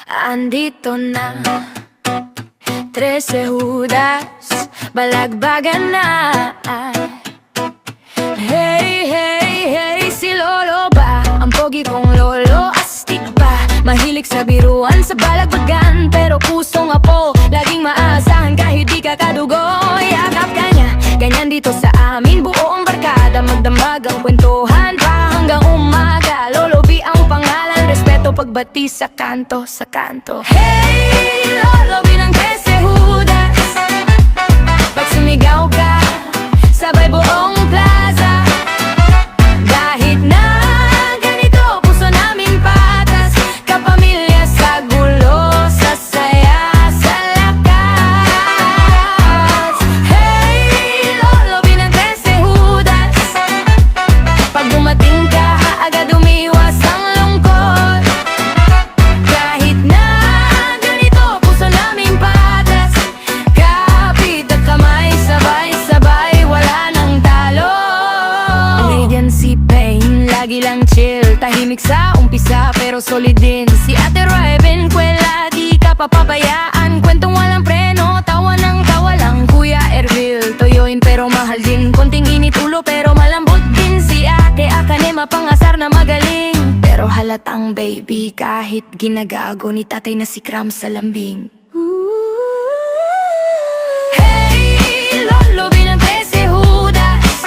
Andito na 13 Judas, balagbagan na. Hey, hey, hey, si Lolo ba? Ang pogi kong lolo, astig pa. Mahilig sa biruan sa balagbagan, pero pusong apo, laging maasahan kahit di ka kadugo. Yakap ka niya, ganyan dito sa amin, buo ang barkada, magdamag ang kwentuhan pa hanggang umaga. Lolo B ang pangalan, respeto pagbati sa kanto, sa kanto. Hey, Lolo B ng 13 Judas, pag sumigaw ka, sabay buong plaza. Kahit na ganito, puso namin patas, kapamilya sa gulo, sa saya, sa lakas. Hey, Lolo B ng 13 Judas, pag dumating ka, agad umiwas ang lungkot. Kahit na ganito, puso namin patas, kapit at kamay, sabay-sabay, wala nang talo. Regan si Payne, lagi lang chill, tahimik sa umpisa pero solid din. Si Ate Raven, kwela, di ka papabayaan, kwentong walang preno, tawa ng tawa lang. Kuya Ervil, toyoin pero mahal din, konting init ulo pero malambot din. Si Ate Akane, mapangasar na magaling, pero halatang baby kahit ginagago ni tatay na si Kram sa lambing. Hey, Lolo B ng 13 Judas,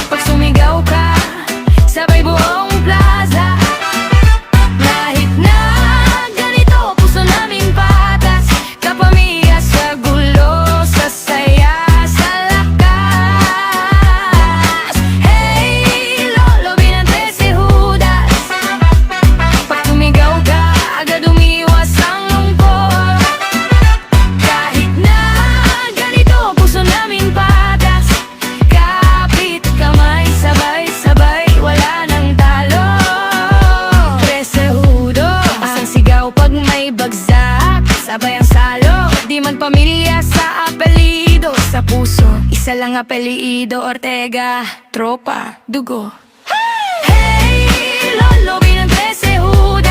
pag sumigaw ka, sabay buong plaza. Kahit na ganito, puso naming patas, kapamilya sa gulo, sa saya, sa lakas. Hey, Lolo B ng 13 Judas, pag sumigaw ka, agad umiwas ang lungkot. Kahit na ganito, puso namin patas, kapit kamay, sabay-sabay, wala nang talo. 13 Judas, ang sigaw pag may bagsak, sabay ang salo, di man pamilya sa apelido. Sa puso, isa lang apelido, Ortega, tropa, dugo. Hey, Lolo B ng 13 Judas,